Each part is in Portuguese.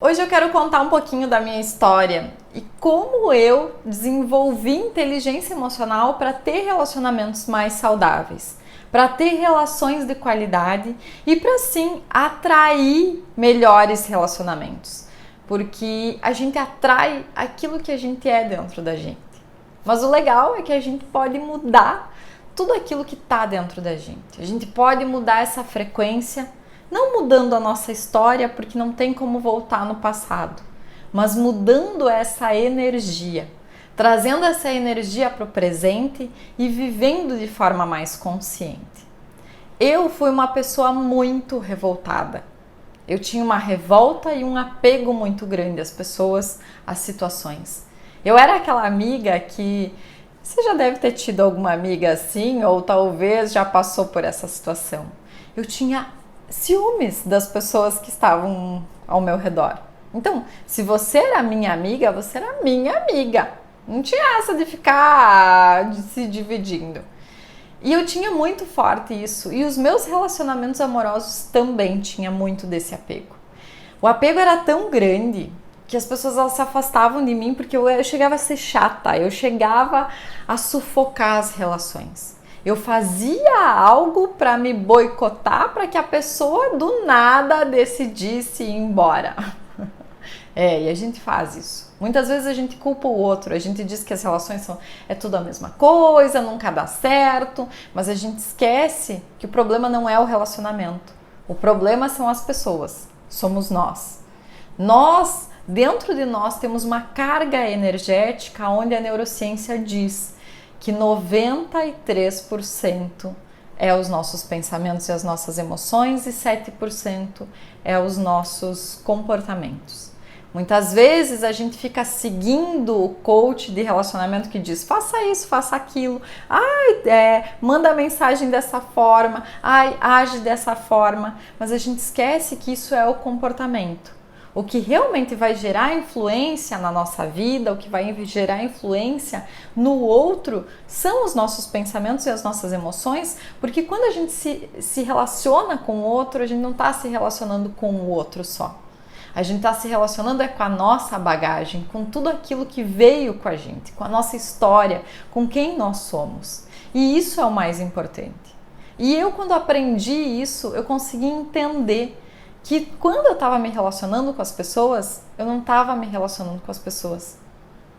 Hoje eu quero contar um pouquinho da minha história e como eu desenvolvi inteligência emocional para ter relacionamentos mais saudáveis, para ter relações de qualidade e para sim atrair melhores relacionamentos, porque a gente atrai aquilo que a gente é dentro da gente. Mas o legal é que a gente pode mudar tudo aquilo que está dentro da gente. A gente pode mudar essa frequência. Não mudando a nossa história, porque não tem como voltar no passado, mas mudando essa energia, trazendo essa energia para o presente e vivendo de forma mais consciente. Eu fui uma pessoa muito revoltada. Eu tinha uma revolta e um apego muito grande às pessoas, às situações. Eu era aquela amiga que você já deve ter tido alguma amiga assim, ou talvez já passou por essa situação. Eu tinha ciúmes das pessoas que estavam ao meu redor. Então, se você era minha amiga, você era minha amiga. Não tinha essa de ficar se dividindo. E eu tinha muito forte isso. E os meus relacionamentos amorosos também tinham muito desse apego. O apego era tão grande que as pessoas elas se afastavam de mim porque eu chegava a ser chata. Eu chegava a sufocar as relações. Eu fazia algo para me boicotar para que a pessoa do nada decidisse ir embora. E a gente faz isso. Muitas vezes a gente culpa o outro, a gente diz que as relações é tudo a mesma coisa, nunca dá certo, mas a gente esquece que o problema não é o relacionamento. O problema são as pessoas, somos nós. Nós, dentro de nós, temos uma carga energética onde a neurociência diz que 93% é os nossos pensamentos e as nossas emoções e 7% é os nossos comportamentos. Muitas vezes a gente fica seguindo o coach de relacionamento que diz faça isso, faça aquilo, manda mensagem dessa forma, age dessa forma, mas a gente esquece que isso é o comportamento. O que realmente vai gerar influência na nossa vida, o que vai gerar influência no outro, são os nossos pensamentos e as nossas emoções, porque quando a gente se relaciona com o outro, a gente não está se relacionando com o outro só. A gente está se relacionando com a nossa bagagem, com tudo aquilo que veio com a gente, com a nossa história, com quem nós somos. E isso é o mais importante. E eu, quando aprendi isso, eu consegui entender que quando eu estava me relacionando com as pessoas, eu não estava me relacionando com as pessoas.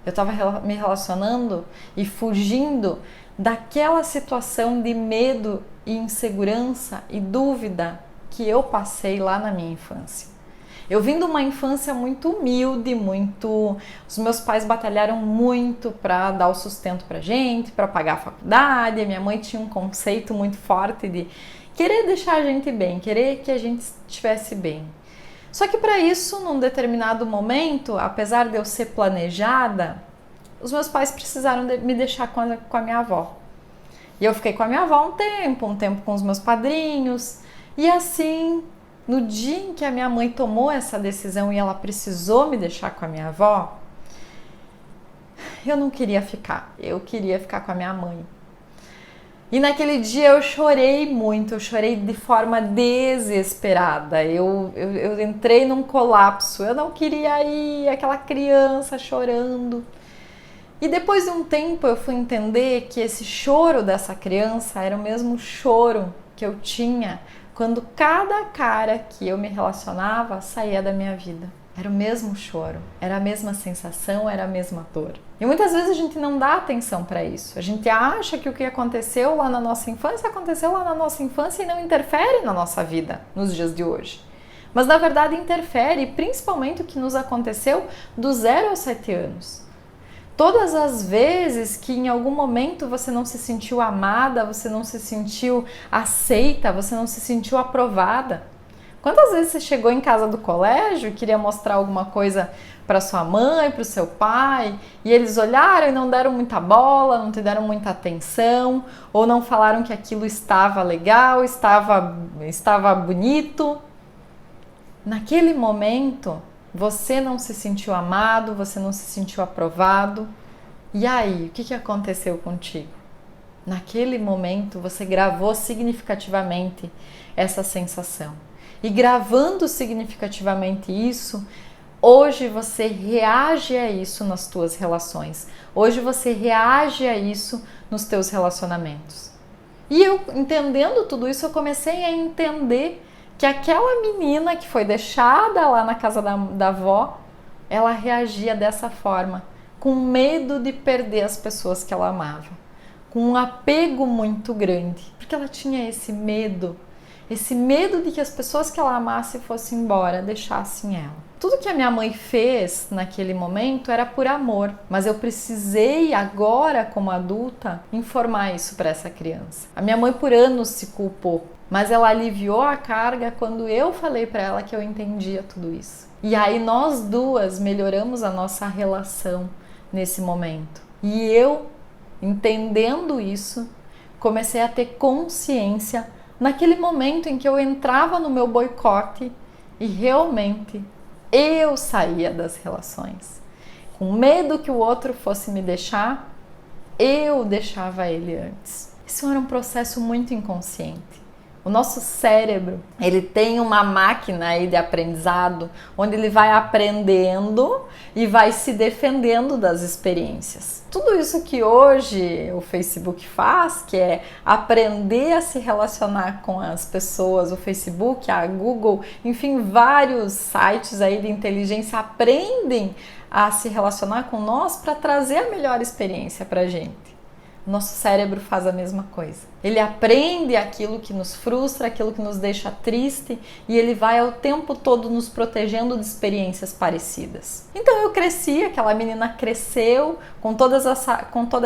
Eu estava me relacionando e fugindo daquela situação de medo e insegurança e dúvida que eu passei lá na minha infância. Eu vim de uma infância muito humilde, os meus pais batalharam muito para dar o sustento pra gente, para pagar a faculdade. A minha mãe tinha um conceito muito forte de querer deixar a gente bem, querer que a gente estivesse bem. Só que para isso, num determinado momento, apesar de eu ser planejada, os meus pais precisaram me deixar com a minha avó. E eu fiquei com a minha avó um tempo com os meus padrinhos. E assim, no dia em que a minha mãe tomou essa decisão e ela precisou me deixar com a minha avó, eu não queria ficar, eu queria ficar com a minha mãe. E naquele dia eu chorei muito, eu chorei de forma desesperada, eu entrei num colapso, eu não queria ir, aquela criança chorando. E depois de um tempo eu fui entender que esse choro dessa criança era o mesmo choro que eu tinha quando cada cara que eu me relacionava saía da minha vida. Era o mesmo choro, era a mesma sensação, era a mesma dor. E muitas vezes a gente não dá atenção para isso. A gente acha que o que aconteceu lá na nossa infância aconteceu lá na nossa infância e não interfere na nossa vida nos dias de hoje. Mas na verdade interfere, principalmente o que nos aconteceu do 0 aos 7 anos. Todas as vezes que em algum momento você não se sentiu amada, você não se sentiu aceita, você não se sentiu aprovada. Quantas vezes você chegou em casa do colégio e queria mostrar alguma coisa para sua mãe, para o seu pai, e eles olharam e não deram muita bola, não te deram muita atenção, ou não falaram que aquilo estava legal, estava bonito? Naquele momento, você não se sentiu amado, você não se sentiu aprovado. E aí, o que aconteceu contigo? Naquele momento, você gravou significativamente essa sensação. E gravando significativamente isso, Hoje você reage a isso nas tuas relações. Hoje você reage a isso nos teus relacionamentos. E eu, entendendo tudo isso, eu comecei a entender que aquela menina que foi deixada lá na casa da avó, ela reagia dessa forma, com medo de perder as pessoas que ela amava, com um apego muito grande, porque ela tinha esse medo de que as pessoas que ela amasse fossem embora, deixassem ela. Tudo que a minha mãe fez naquele momento era por amor, mas eu precisei agora, como adulta, informar isso para essa criança. A minha mãe por anos se culpou, mas ela aliviou a carga quando eu falei para ela que eu entendia tudo isso. E aí nós duas melhoramos a nossa relação nesse momento. E eu, entendendo isso, comecei a ter consciência naquele momento em que eu entrava no meu boicote e realmente eu saía das relações. Com medo que o outro fosse me deixar, eu deixava ele antes. Isso era um processo muito inconsciente. O nosso cérebro, ele tem uma máquina aí de aprendizado, onde ele vai aprendendo e vai se defendendo das experiências. Tudo isso que hoje o Facebook faz, que é aprender a se relacionar com as pessoas, o Facebook, a Google, enfim, vários sites aí de inteligência aprendem a se relacionar com nós para trazer a melhor experiência para a gente. Nosso cérebro faz a mesma coisa. Ele aprende aquilo que nos frustra, aquilo que nos deixa triste e ele vai ao tempo todo nos protegendo de experiências parecidas. Então eu cresci, aquela menina cresceu com toda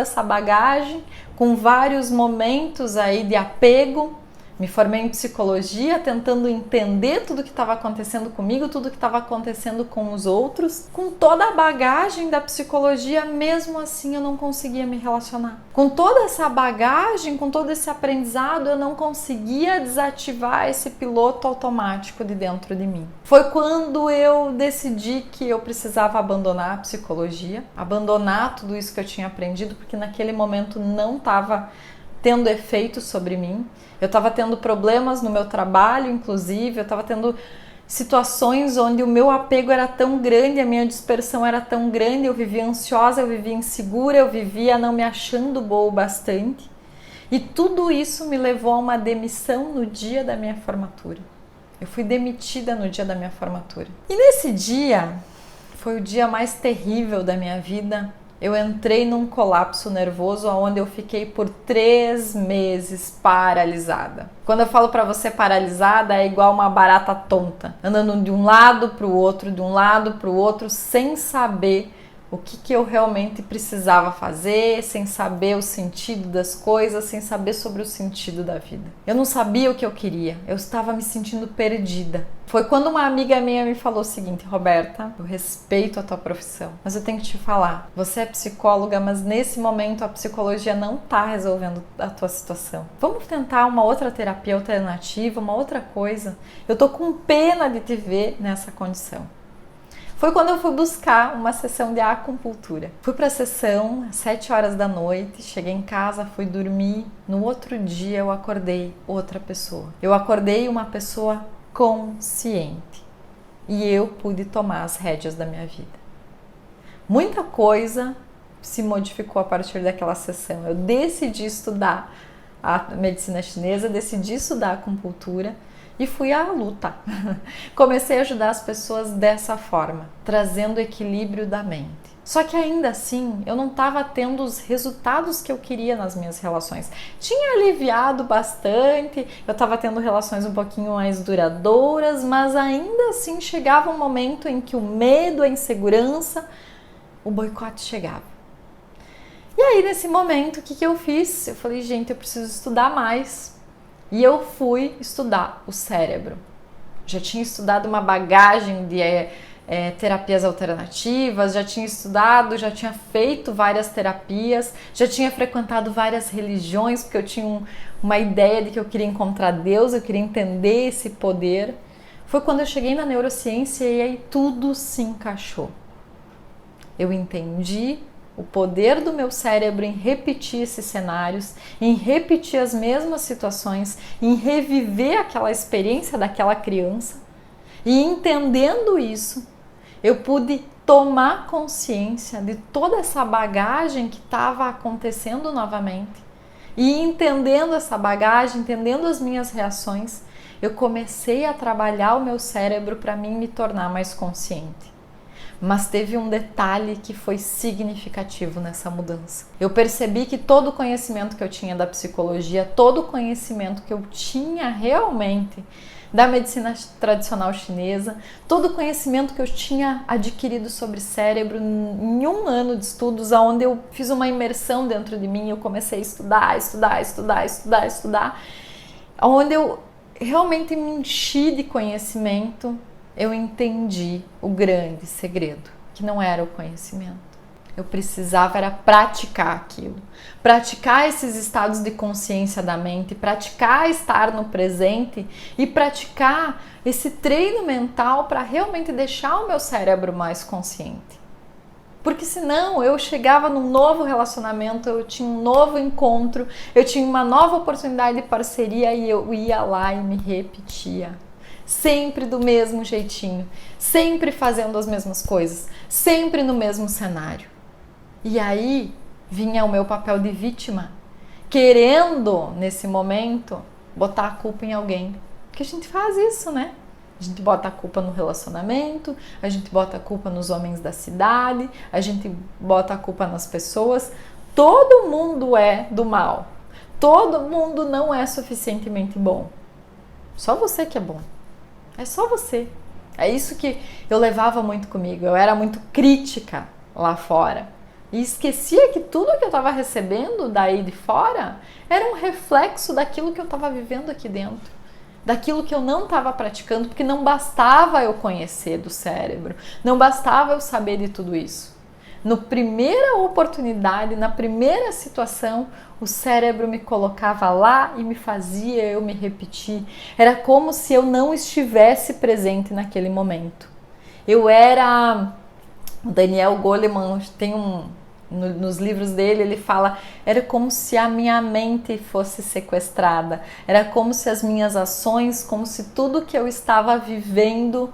essa bagagem, com vários momentos aí de apego. Me formei em psicologia, tentando entender tudo o que estava acontecendo comigo, tudo o que estava acontecendo com os outros. Com toda a bagagem da psicologia, mesmo assim eu não conseguia me relacionar. Com toda essa bagagem, com todo esse aprendizado, eu não conseguia desativar esse piloto automático de dentro de mim. Foi quando eu decidi que eu precisava abandonar a psicologia, abandonar tudo isso que eu tinha aprendido, porque naquele momento não estava tendo efeito sobre mim. Eu estava tendo problemas no meu trabalho, inclusive, eu estava tendo situações onde o meu apego era tão grande, a minha dispersão era tão grande, eu vivia ansiosa, eu vivia insegura, eu vivia não me achando boa o bastante. E tudo isso me levou a uma demissão no dia da minha formatura. Eu fui demitida no dia da minha formatura. E nesse dia, foi o dia mais terrível da minha vida. Eu entrei num colapso nervoso onde eu fiquei por 3 meses paralisada. Quando eu falo pra você paralisada, é igual uma barata tonta, andando de um lado pro outro, de um lado pro outro, sem saber o que eu realmente precisava fazer, sem saber o sentido das coisas, sem saber sobre o sentido da vida. Eu não sabia o que eu queria, eu estava me sentindo perdida. Foi quando uma amiga minha me falou o seguinte: Roberta, eu respeito a tua profissão, mas eu tenho que te falar, você é psicóloga, mas nesse momento a psicologia não está resolvendo a tua situação. Vamos tentar uma outra terapia alternativa, uma outra coisa? Eu tô com pena de te ver nessa condição. Foi quando eu fui buscar uma sessão de acupuntura. Fui para a sessão às 7 horas da noite, cheguei em casa, fui dormir. No outro dia eu acordei outra pessoa. Eu acordei uma pessoa consciente e eu pude tomar as rédeas da minha vida. Muita coisa se modificou a partir daquela sessão. Eu decidi estudar a medicina chinesa, decidi estudar a acupuntura e fui à luta. Comecei a ajudar as pessoas dessa forma, trazendo equilíbrio da mente. Só que ainda assim, eu não estava tendo os resultados que eu queria nas minhas relações. Tinha aliviado bastante, eu estava tendo relações um pouquinho mais duradouras, mas ainda assim chegava um momento em que o medo, a insegurança, o boicote chegava. E aí, nesse momento, o que eu fiz? Eu falei, gente, eu preciso estudar mais. E eu fui estudar o cérebro. Já tinha estudado uma bagagem de terapias alternativas, já tinha estudado, já tinha feito várias terapias, já tinha frequentado várias religiões, porque eu tinha uma ideia de que eu queria encontrar Deus, eu queria entender esse poder. Foi quando eu cheguei na neurociência e aí tudo se encaixou. Eu entendi o poder do meu cérebro em repetir esses cenários, em repetir as mesmas situações, em reviver aquela experiência daquela criança. E entendendo isso, Eu pude tomar consciência de toda essa bagagem que estava acontecendo novamente. E entendendo essa bagagem, entendendo as minhas reações, eu comecei a trabalhar o meu cérebro para mim me tornar mais consciente. Mas teve um detalhe que foi significativo nessa mudança. Eu percebi que todo o conhecimento que eu tinha da psicologia, todo o conhecimento que eu tinha realmente da medicina tradicional chinesa, todo o conhecimento que eu tinha adquirido sobre cérebro em um ano de estudos, onde eu fiz uma imersão dentro de mim, eu comecei a estudar, onde eu realmente me enchi de conhecimento, eu entendi o grande segredo, que não era o conhecimento. Eu precisava era praticar aquilo, praticar esses estados de consciência da mente, praticar estar no presente e praticar esse treino mental para realmente deixar o meu cérebro mais consciente. Porque senão eu chegava num novo relacionamento, eu tinha um novo encontro, eu tinha uma nova oportunidade de parceria e eu ia lá e me repetia. Sempre do mesmo jeitinho, sempre fazendo as mesmas coisas, sempre no mesmo cenário. E aí vinha o meu papel de vítima, querendo, nesse momento, botar a culpa em alguém. Porque a gente faz isso, né? A gente bota a culpa no relacionamento, a gente bota a culpa nos homens da cidade, a gente bota a culpa nas pessoas. Todo mundo é do mal. Todo mundo não é suficientemente bom. Só você que é bom. É só você. É isso que eu levava muito comigo. Eu era muito crítica lá fora. E esquecia que tudo que eu estava recebendo daí de fora era um reflexo daquilo que eu estava vivendo aqui dentro. Daquilo que eu não estava praticando, porque não bastava eu conhecer do cérebro. Não bastava eu saber de tudo isso. Na primeira oportunidade, na primeira situação, o cérebro me colocava lá e me fazia eu me repetir. Era como se eu não estivesse presente naquele momento. Eu era... O Daniel Goleman tem nos livros dele, ele fala, era como se a minha mente fosse sequestrada. Era como se as minhas ações, como se tudo que eu estava vivendo,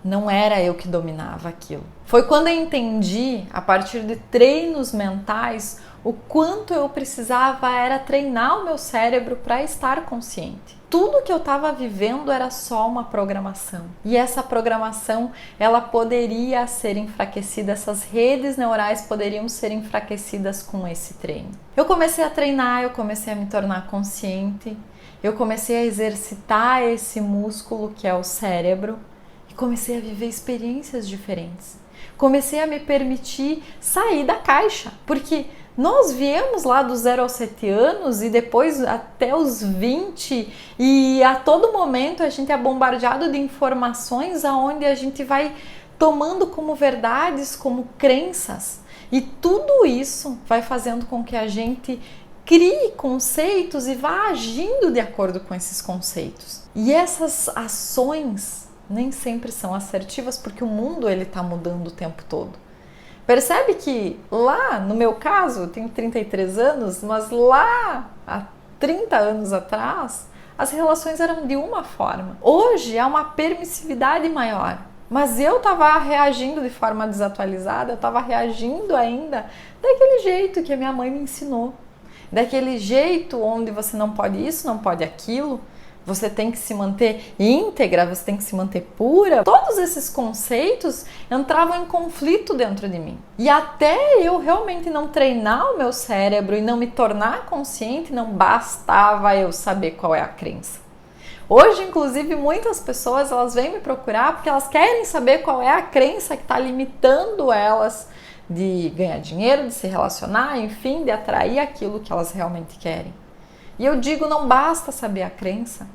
não era eu que dominava aquilo. Foi quando eu entendi, a partir de treinos mentais, o quanto eu precisava era treinar o meu cérebro para estar consciente. Tudo que eu estava vivendo era só uma programação. E essa programação, ela poderia ser enfraquecida, essas redes neurais poderiam ser enfraquecidas com esse treino. Eu comecei a treinar, eu comecei a me tornar consciente, eu comecei a exercitar esse músculo que é o cérebro e comecei a viver experiências diferentes. Comecei a me permitir sair da caixa, porque nós viemos lá do 0 aos 7 anos e depois até os 20 e a todo momento a gente é bombardeado de informações aonde a gente vai tomando como verdades, como crenças. E tudo isso vai fazendo com que a gente crie conceitos e vá agindo de acordo com esses conceitos. E essas ações nem sempre são assertivas porque o mundo ele está mudando o tempo todo. Percebe que lá, no meu caso, eu tenho 33 anos, mas lá, há 30 anos atrás, as relações eram de uma forma. Hoje há uma permissividade maior, mas eu estava reagindo de forma desatualizada, eu estava reagindo ainda daquele jeito que a minha mãe me ensinou. Daquele jeito onde você não pode isso, não pode aquilo, você tem que se manter íntegra, você tem que se manter pura. Todos esses conceitos entravam em conflito dentro de mim. E até eu realmente não treinar o meu cérebro e não me tornar consciente, não bastava eu saber qual é a crença. Hoje, inclusive, muitas pessoas elas vêm me procurar porque elas querem saber qual é a crença que está limitando elas de ganhar dinheiro, de se relacionar, enfim, de atrair aquilo que elas realmente querem. E eu digo, não basta saber a crença,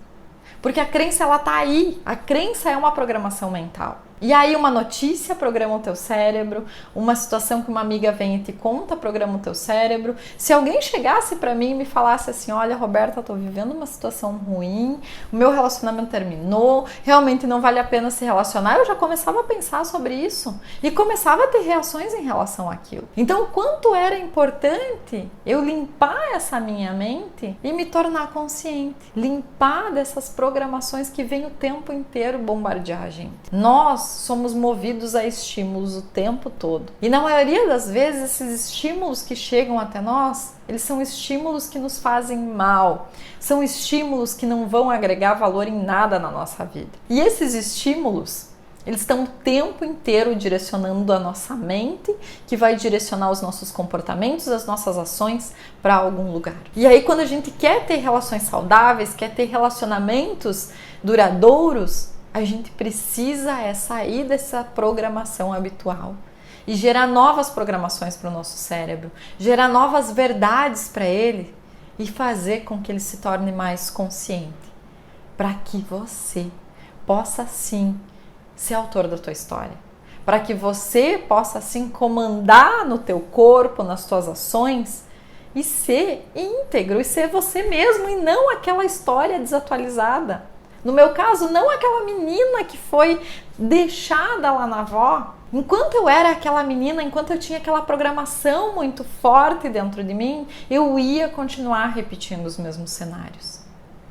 porque a crença ela tá aí, a crença é uma programação mental. E aí uma notícia programa o teu cérebro, uma situação que uma amiga vem e te conta programa o teu cérebro. Se alguém chegasse para mim e me falasse assim, olha Roberta, eu tô vivendo uma situação ruim, o meu relacionamento terminou, realmente não vale a pena se relacionar, eu já começava a pensar sobre isso e começava a ter reações em relação àquilo. Então, quanto era importante eu limpar essa minha mente e me tornar consciente, limpar dessas programações que vêm o tempo inteiro bombardear a gente. Nós somos movidos a estímulos o tempo todo. E na maioria das vezes, esses estímulos que chegam até nós, eles são estímulos que nos fazem mal. São estímulos que não vão agregar valor em nada na nossa vida. E esses estímulos, eles estão o tempo inteiro direcionando a nossa mente, que vai direcionar os nossos comportamentos, as nossas ações para algum lugar. E aí, quando a gente quer ter relações saudáveis, quer ter relacionamentos duradouros, a gente precisa sair dessa programação habitual e gerar novas programações para o nosso cérebro, gerar novas verdades para ele e fazer com que ele se torne mais consciente, para que você possa sim ser autor da tua história, para que você possa assim comandar no teu corpo, nas tuas ações e ser íntegro e ser você mesmo e não aquela história desatualizada. No meu caso, não aquela menina que foi deixada lá na avó. Enquanto eu era aquela menina, enquanto eu tinha aquela programação muito forte dentro de mim, eu ia continuar repetindo os mesmos cenários.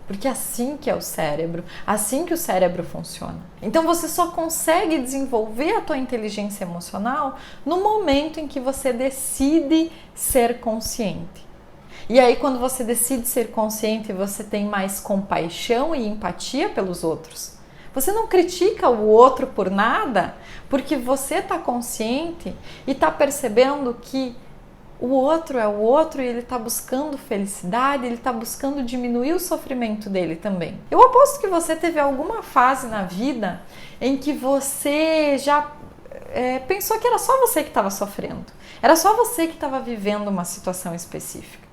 Porque é assim que é o cérebro, assim que o cérebro funciona. Então você só consegue desenvolver a tua inteligência emocional no momento em que você decide ser consciente. E aí quando você decide ser consciente, você tem mais compaixão e empatia pelos outros. Você não critica o outro por nada, porque você está consciente e está percebendo que o outro é o outro e ele está buscando felicidade, ele está buscando diminuir o sofrimento dele também. Eu aposto que você teve alguma fase na vida em que você já pensou que era só você que estava sofrendo, era só você que estava vivendo uma situação específica.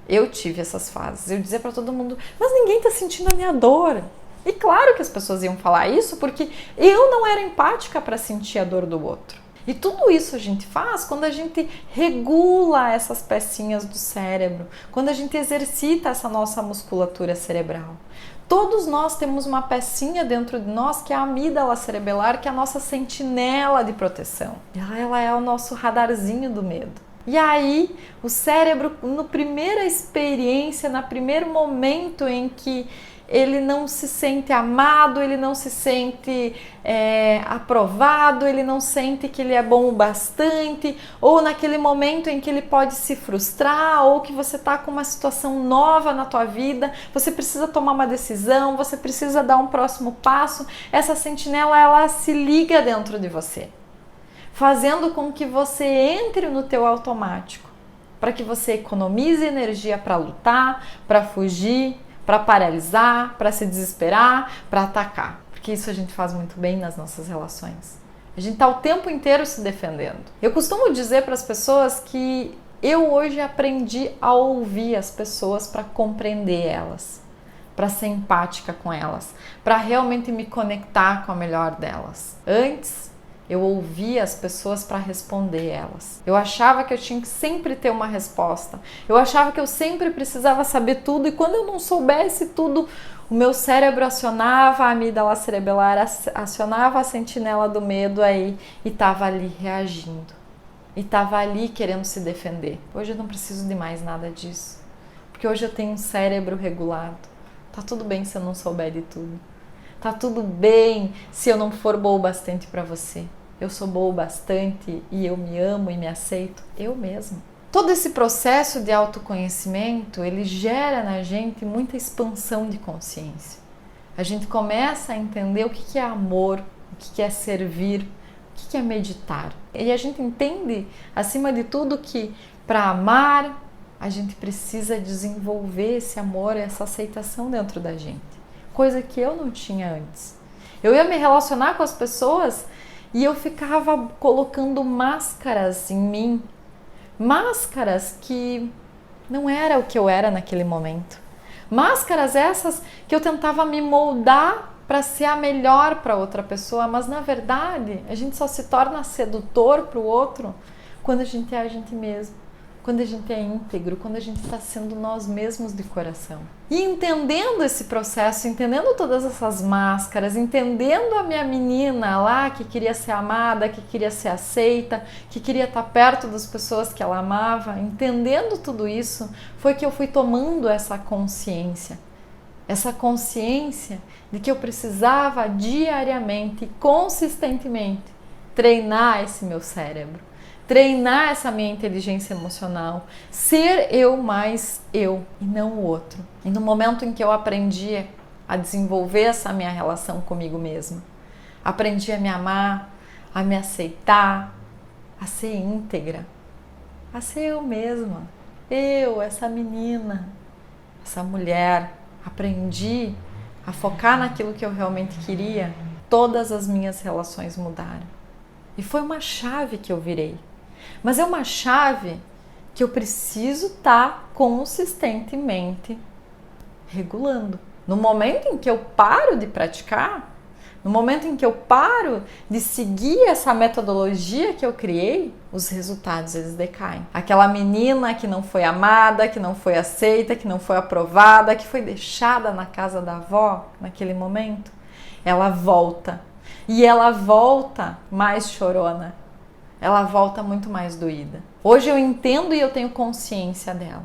Eu tive essas fases, eu dizia para todo mundo, mas ninguém está sentindo a minha dor. E claro que as pessoas iam falar isso porque eu não era empática para sentir a dor do outro. E tudo isso a gente faz quando a gente regula essas pecinhas do cérebro, quando a gente exercita essa nossa musculatura cerebral. Todos nós temos uma pecinha dentro de nós que é a amígdala cerebelar, que é a nossa sentinela de proteção. Ela é o nosso radarzinho do medo. E aí, o cérebro, na primeira experiência, no primeiro momento em que ele não se sente amado, ele não se sente aprovado, ele não sente que ele é bom o bastante, ou naquele momento em que ele pode se frustrar, ou que você está com uma situação nova na tua vida, você precisa tomar uma decisão, você precisa dar um próximo passo, essa sentinela ela se liga dentro de você, fazendo com que você entre no teu automático, para que você economize energia para lutar, para fugir, para paralisar, para se desesperar, para atacar. Porque isso a gente faz muito bem nas nossas relações. A gente está o tempo inteiro se defendendo. Eu costumo dizer para as pessoas que eu hoje aprendi a ouvir as pessoas para compreender elas, para ser empática com elas, para realmente me conectar com a melhor delas. Antes, eu ouvia as pessoas para responder elas. Eu achava que eu tinha que sempre ter uma resposta. Eu achava que eu sempre precisava saber tudo e quando eu não soubesse tudo, o meu cérebro acionava a amígdala cerebelar, acionava a sentinela do medo aí e estava ali reagindo. E estava ali querendo se defender. Hoje eu não preciso de mais nada disso. Porque hoje eu tenho um cérebro regulado. Tá tudo bem se eu não souber de tudo. Tá tudo bem se eu não for boa o bastante para você. Eu sou boa o bastante e eu me amo e me aceito eu mesma. Todo esse processo de autoconhecimento, ele gera na gente muita expansão de consciência. A gente começa a entender o que é amor, o que é servir, o que é meditar. E a gente entende, acima de tudo, que para amar, a gente precisa desenvolver esse amor, essa aceitação dentro da gente. Coisa que eu não tinha antes. Eu ia me relacionar com as pessoas e eu ficava colocando máscaras em mim. Máscaras que não era o que eu era naquele momento. Máscaras essas que eu tentava me moldar para ser a melhor para outra pessoa, mas na verdade a gente só se torna sedutor para o outro quando a gente é a gente mesmo. Quando a gente é íntegro, quando a gente está sendo nós mesmos de coração. E entendendo esse processo, entendendo todas essas máscaras, entendendo a minha menina lá que queria ser amada, que queria ser aceita, que queria estar perto das pessoas que ela amava, entendendo tudo isso, foi que eu fui tomando essa consciência essa consciência de que eu precisava diariamente, consistentemente, treinar esse meu cérebro, treinar essa minha inteligência emocional, ser eu mais eu e não o outro. E no momento em que eu aprendi a desenvolver essa minha relação comigo mesma, aprendi a me amar, a me aceitar, a ser íntegra, a ser eu mesma, eu, essa menina, essa mulher. Aprendi a focar naquilo que eu realmente queria, todas as minhas relações mudaram. E foi uma chave que eu virei. Mas é uma chave que eu preciso estar consistentemente regulando. No momento em que eu paro de praticar, no momento em que eu paro de seguir essa metodologia que eu criei, os resultados eles decaem. Aquela menina que não foi amada, que não foi aceita, que não foi aprovada, que foi deixada na casa da avó naquele momento, ela volta. E ela volta mais chorona. Ela volta muito mais doída. Hoje eu entendo e eu tenho consciência dela.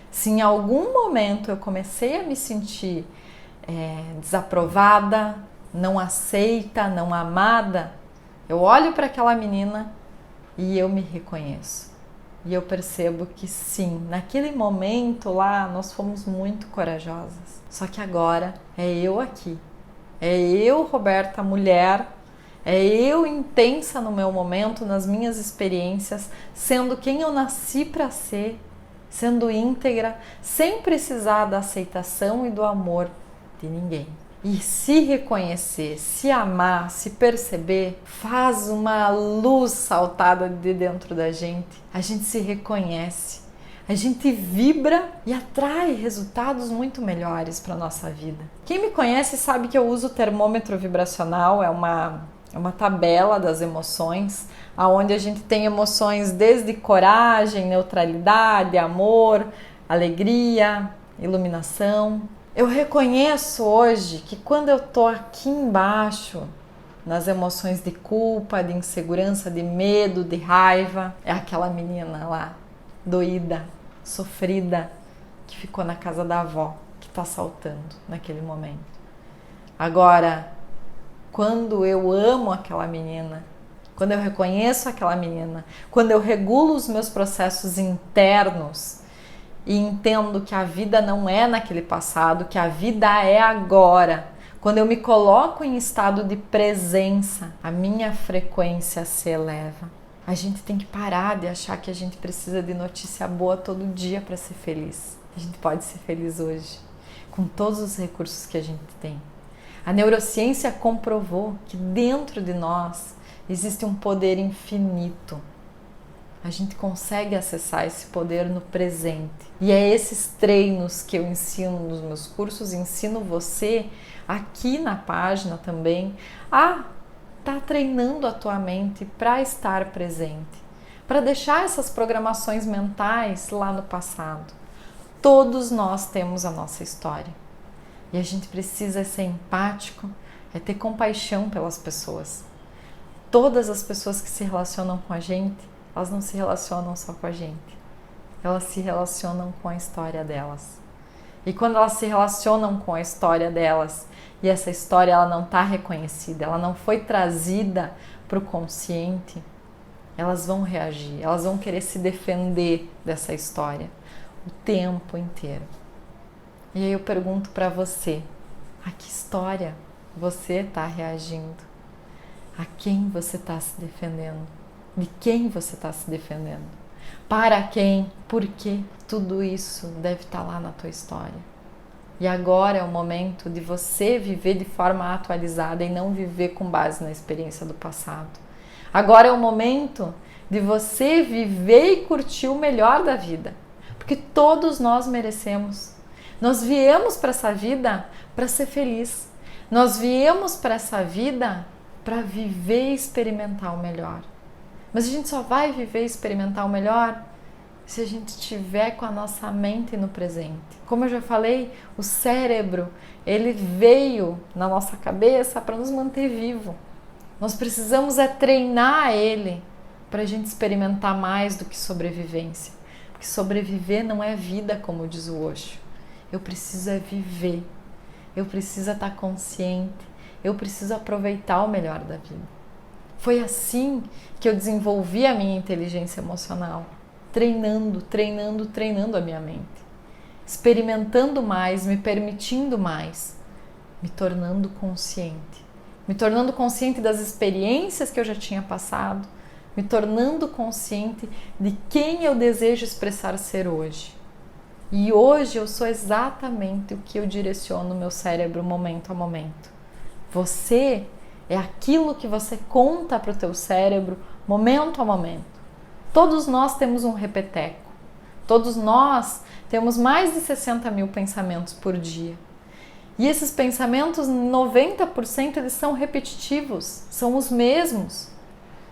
Se em algum momento eu comecei a me sentir desaprovada, não aceita, não amada, eu olho para aquela menina e eu me reconheço. E eu percebo que sim, naquele momento lá nós fomos muito corajosas. Só que agora é eu aqui. É eu, Roberta, mulher, é eu intensa no meu momento, nas minhas experiências, sendo quem eu nasci para ser, sendo íntegra, sem precisar da aceitação e do amor de ninguém. E se reconhecer, se amar, se perceber, faz uma luz saltada de dentro da gente. A gente se reconhece, a gente vibra e atrai resultados muito melhores para a nossa vida. Quem me conhece sabe que eu uso o termômetro vibracional, é uma tabela das emoções, onde a gente tem emoções desde coragem, neutralidade, amor, alegria, iluminação. Eu reconheço hoje que quando eu tô aqui embaixo, nas emoções de culpa, de insegurança, de medo, de raiva, é aquela menina lá, doída, sofrida, que ficou na casa da avó, que tá saltando naquele momento. Agora, quando eu amo aquela menina, quando eu reconheço aquela menina, quando eu regulo os meus processos internos, e entendo que a vida não é naquele passado, que a vida é agora. Quando eu me coloco em estado de presença, a minha frequência se eleva. A gente tem que parar de achar que a gente precisa de notícia boa todo dia para ser feliz. A gente pode ser feliz hoje, com todos os recursos que a gente tem. A neurociência comprovou que dentro de nós existe um poder infinito. A gente consegue acessar esse poder no presente. E é esses treinos que eu ensino nos meus cursos, ensino você aqui na página também a estar treinando a tua mente para estar presente, para deixar essas programações mentais lá no passado. Todos nós temos a nossa história. E a gente precisa ser empático, é ter compaixão pelas pessoas. Todas as pessoas que se relacionam com a gente, elas não se relacionam só com a gente, elas se relacionam com a história delas. E quando elas se relacionam com a história delas e essa história ela não está reconhecida, ela não foi trazida para o consciente, elas vão reagir, elas vão querer se defender dessa história o tempo inteiro. E aí eu pergunto para você, a que história você está reagindo? A quem você está se defendendo? De quem você está se defendendo? Para quem? Por quê? Tudo isso deve estar lá na tua história. E agora é o momento de você viver de forma atualizada e não viver com base na experiência do passado. Agora é o momento de você viver e curtir o melhor da vida. Porque todos nós merecemos. Nós viemos para essa vida para ser feliz. Nós viemos para essa vida para viver e experimentar o melhor. Mas a gente só vai viver e experimentar o melhor se a gente estiver com a nossa mente no presente. Como eu já falei, o cérebro, ele veio na nossa cabeça para nos manter vivo. Nós precisamos treinar ele para a gente experimentar mais do que sobrevivência. Porque sobreviver não é vida, como diz o Osho. Eu preciso viver. eu preciso estar consciente, eu preciso aproveitar o melhor da vida. Foi assim que eu desenvolvi a minha inteligência emocional, treinando a minha mente, experimentando mais, me permitindo mais, me tornando consciente das experiências que eu já tinha passado, me tornando consciente de quem eu desejo expressar ser hoje. E hoje eu sou exatamente o que eu direciono o meu cérebro momento a momento. Você é aquilo que você conta para o teu cérebro momento a momento. Todos nós temos um repeteco. Todos nós temos mais de 60 mil pensamentos por dia. E esses pensamentos, 90% eles são repetitivos, são os mesmos.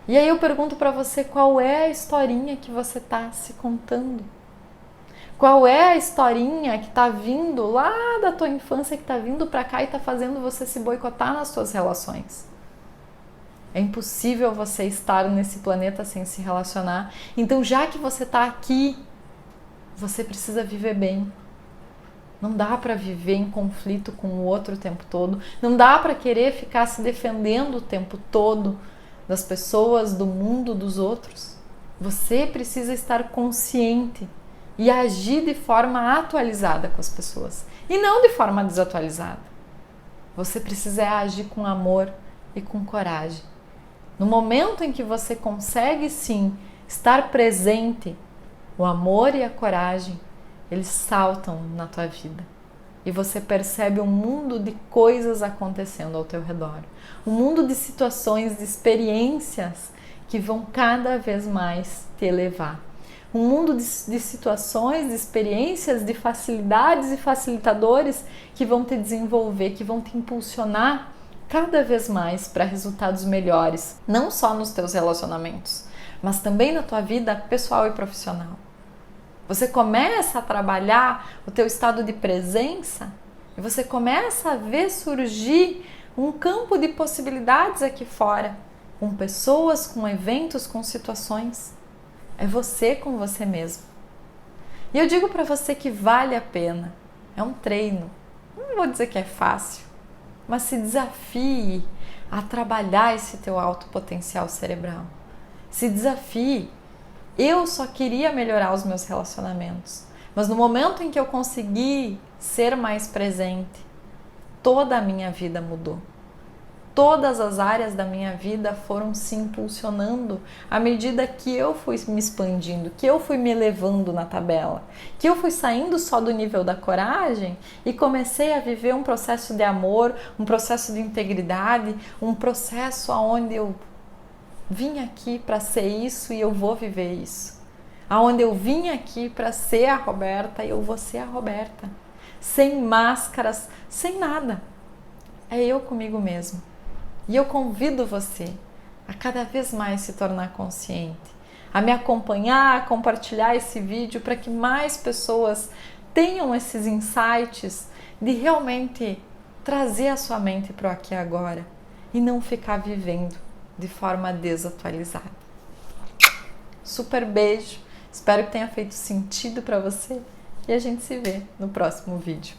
E aí eu pergunto para você, qual é a historinha que você está se contando? Qual é a historinha que está vindo lá da tua infância, que está vindo para cá e está fazendo você se boicotar nas suas relações? É impossível você estar nesse planeta sem se relacionar. Então, já que você está aqui, você precisa viver bem. Não dá para viver em conflito com o outro o tempo todo. Não dá para querer ficar se defendendo o tempo todo das pessoas, do mundo, dos outros. Você precisa estar consciente e agir de forma atualizada com as pessoas e não de forma desatualizada. Você precisa agir com amor e com coragem. No momento em que você consegue sim estar presente, o amor e a coragem, eles saltam na tua vida. E você percebe um mundo de coisas acontecendo ao teu redor. Um mundo de situações, de experiências que vão cada vez mais te elevar. Um mundo de situações, de experiências, de facilidades e facilitadores que vão te desenvolver, que vão te impulsionar cada vez mais para resultados melhores. Não só nos teus relacionamentos, mas também na tua vida pessoal e profissional. Você começa a trabalhar o teu estado de presença e você começa a ver surgir um campo de possibilidades aqui fora, com pessoas, com eventos, com situações. É você com você mesmo. E eu digo para você que vale a pena. É um treino. Não vou dizer que é fácil, mas se desafie a trabalhar esse teu alto potencial cerebral. Se desafie. Eu só queria melhorar os meus relacionamentos, mas no momento em que eu consegui ser mais presente, toda a minha vida mudou. Todas as áreas da minha vida foram se impulsionando à medida que eu fui me expandindo, que eu fui me elevando na tabela, que eu fui saindo só do nível da coragem e comecei a viver um processo de amor, um processo de integridade, um processo onde eu vim aqui para ser isso e eu vou viver isso. Aonde eu vim aqui para ser a Roberta e eu vou ser a Roberta. Sem máscaras, sem nada. É eu comigo mesmo. E eu convido você a cada vez mais se tornar consciente, a me acompanhar, a compartilhar esse vídeo para que mais pessoas tenham esses insights de realmente trazer a sua mente para o aqui e agora e não ficar vivendo de forma desatualizada. Super beijo, espero que tenha feito sentido para você e a gente se vê no próximo vídeo.